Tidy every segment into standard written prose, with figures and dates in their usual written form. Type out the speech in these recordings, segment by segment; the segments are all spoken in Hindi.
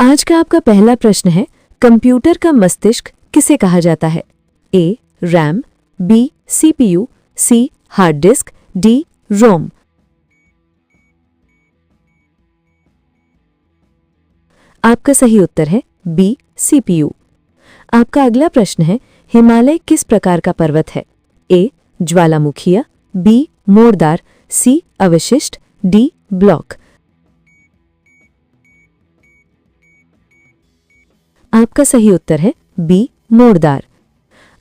आज का आपका पहला प्रश्न है, कंप्यूटर का मस्तिष्क किसे कहा जाता है? ए रैम, बी सीपीयू, सी हार्ड डिस्क, डी रोम। आपका सही उत्तर है बी सीपीयू। आपका अगला प्रश्न है, हिमालय किस प्रकार का पर्वत है? ए ज्वालामुखीय, बी मोड़दार, सी अवशिष्ट, डी ब्लॉक। आपका सही उत्तर है बी मोड़दार।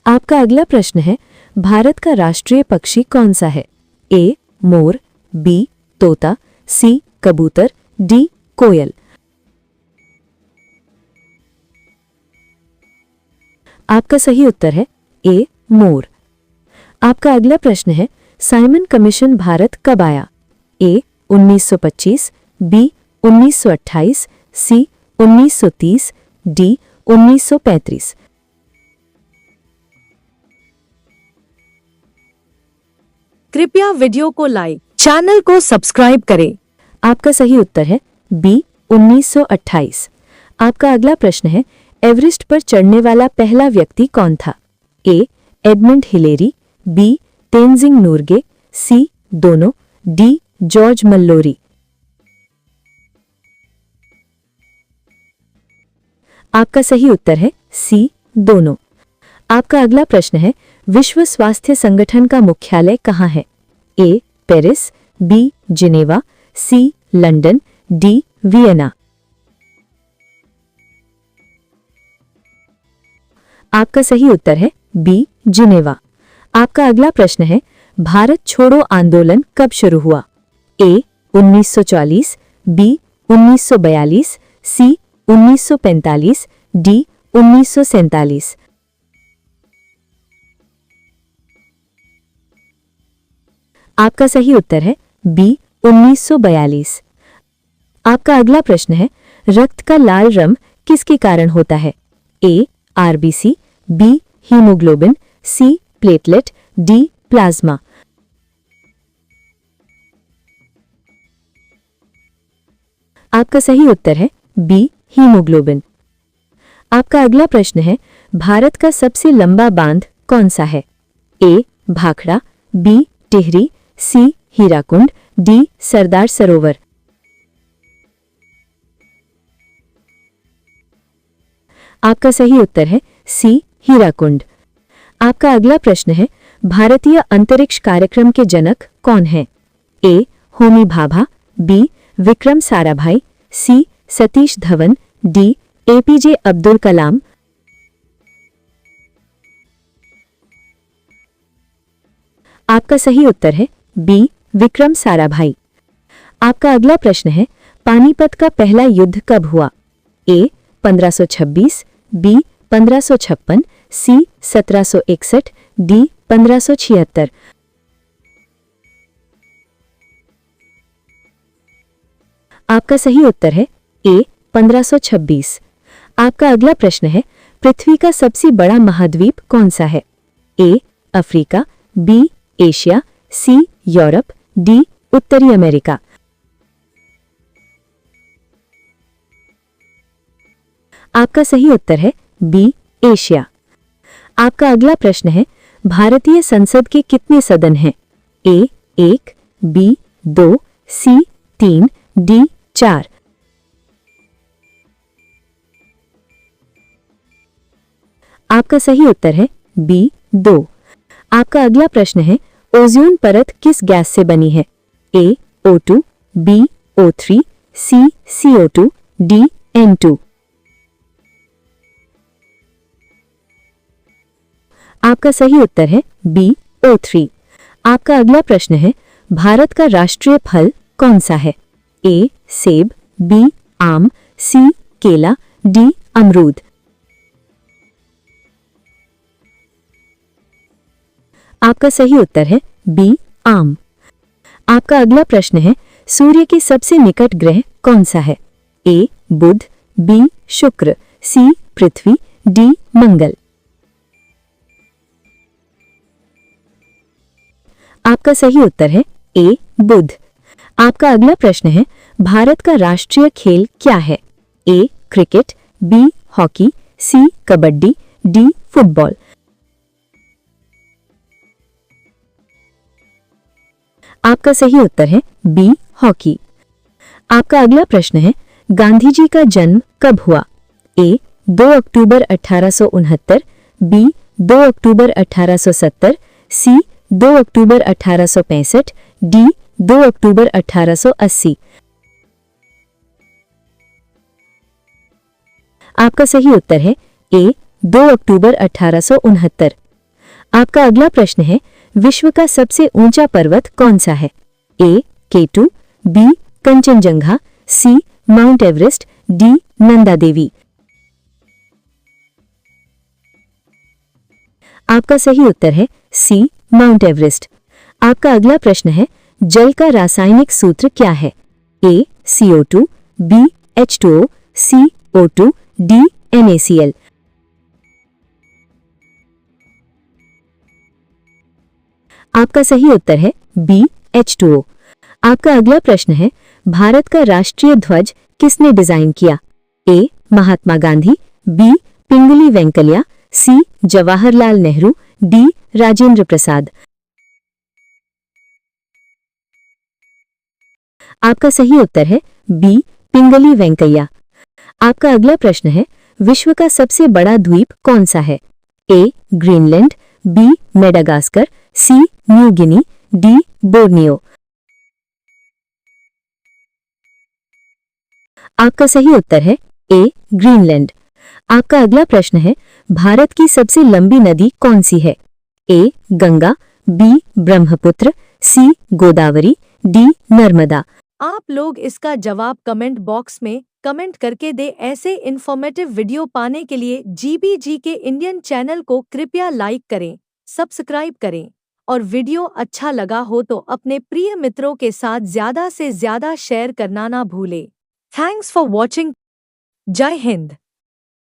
आपका अगला प्रश्न है, भारत का राष्ट्रीय पक्षी कौन सा है? ए मोर, बी तोता, सी कबूतर, डी कोयल। आपका सही उत्तर है ए मोर। आपका अगला प्रश्न है, साइमन कमीशन भारत कब आया? ए 1925, बी 1928, सी 1930, डी 1935। कृपया वीडियो को लाइक, चैनल को सब्सक्राइब करें। आपका सही उत्तर है बी 1928। आपका अगला प्रश्न है, एवरेस्ट पर चढ़ने वाला पहला व्यक्ति कौन था? A Edmund Hillary, B Tenzing Norgay, C दोनों, डी जॉर्ज मल्लोरी। आपका सही उत्तर है सी दोनों। आपका अगला प्रश्न है, विश्व स्वास्थ्य संगठन का मुख्यालय कहाँ है? ए पेरिस, बी जिनेवा, सी लंदन, डी वियना। आपका सही उत्तर है बी जिनेवा। आपका अगला प्रश्न है, भारत छोड़ो आंदोलन कब शुरू हुआ? ए 1940, बी 1942, सी 1945, डी 1947। आपका सही उत्तर है बी 1942। आपका अगला प्रश्न है, रक्त का लाल रंग किसके कारण होता है? ए आरबीसी, बी हीमोग्लोबिन, सी प्लेटलेट, डी प्लाज्मा। आपका सही उत्तर है बी हीमोग्लोबिन। आपका अगला प्रश्न है, भारत का सबसे लंबा बांध कौन सा है? ए भाखड़ा, बी टिहरी, सी हीराकुंड, डी सरदार सरोवर। आपका सही उत्तर है सी हीराकुंड। आपका अगला प्रश्न है, भारतीय अंतरिक्ष कार्यक्रम के जनक कौन हैं? ए होमी भाभा, बी विक्रम साराभाई, सी सतीश धवन, डी एपीजे अब्दुल कलाम। आपका सही उत्तर है बी विक्रम साराभाई। आपका अगला प्रश्न है, पानीपत का पहला युद्ध कब हुआ? ए 1526, बी 1556, सी 1761, डी 1576। आपका सही उत्तर है ए 1526। आपका अगला प्रश्न है, पृथ्वी का सबसे बड़ा महाद्वीप कौन सा है? A Africa, B Asia, C Europe, D उत्तरी अमेरिका। आपका सही उत्तर है बी एशिया। आपका अगला प्रश्न है, भारतीय संसद के कितने सदन हैं? ए 1, बी 2, सी 3, डी 4। आपका सही उत्तर है बी 2। आपका अगला प्रश्न है, ओजोन परत किस गैस से बनी है? ए O2, बी O3, सी CO2, डी N2। आपका सही उत्तर है बी O3। आपका अगला प्रश्न है, भारत का राष्ट्रीय फल कौन सा है? ए सेब, बी आम, सी केला, डी अमरूद। आपका सही उत्तर है बी आम। आपका अगला प्रश्न है, सूर्य के सबसे निकट ग्रह कौन सा है? ए बुध, बी शुक्र, सी पृथ्वी, डी मंगल। आपका सही उत्तर है ए बुध। आपका अगला प्रश्न है, भारत का राष्ट्रीय खेल क्या है? ए क्रिकेट, बी हॉकी, सी कबड्डी, डी फुटबॉल। आपका सही उत्तर है बी हॉकी। आपका अगला प्रश्न है, गांधी जी का जन्म कब हुआ? ए 2 अक्टूबर 1869, बी 2 अक्टूबर 1870, सी 2 अक्टूबर 1865, डी 2 अक्टूबर 1880। आपका सही उत्तर है ए 2 अक्टूबर 1869। आपका अगला प्रश्न है, विश्व का सबसे ऊंचा पर्वत कौन सा है? ए K2, बी कंचनजंगा, सी mount Everest, D Nanda Devi. आपका सही उत्तर है सी माउंट एवरेस्ट। आपका अगला प्रश्न है, जल का रासायनिक सूत्र क्या है? ए CO2, बी H2O, सी O2, डी NaCl। आपका सही उत्तर है बी H2O। आपका अगला प्रश्न है, भारत का राष्ट्रीय ध्वज किसने डिजाइन किया? ए महात्मा गांधी, बी पिंगली वेंकैया, सी जवाहरलाल नेहरू, डी राजेंद्र प्रसाद। आपका सही उत्तर है बी पिंगली वेंकैया। आपका अगला प्रश्न है, विश्व का सबसे बड़ा द्वीप कौन सा है? ए ग्रीनलैंड, बी मेडागास्कर, सी न्यू गिनी, डी बोर्नियो। आपका सही उत्तर है ए ग्रीनलैंड। आपका अगला प्रश्न है, भारत की सबसे लंबी नदी कौन सी है? ए गंगा, बी ब्रह्मपुत्र, सी गोदावरी, डी नर्मदा। आप लोग इसका जवाब कमेंट बॉक्स में कमेंट करके दे। ऐसे इन्फॉर्मेटिव वीडियो पाने के लिए GBG के इंडियन चैनल को कृपया लाइक करें, सब्सक्राइब करें और वीडियो अच्छा लगा हो तो अपने प्रिय मित्रों के साथ ज़्यादा से ज़्यादा शेयर करना ना भूलें। Thanks for watching. जय हिंद।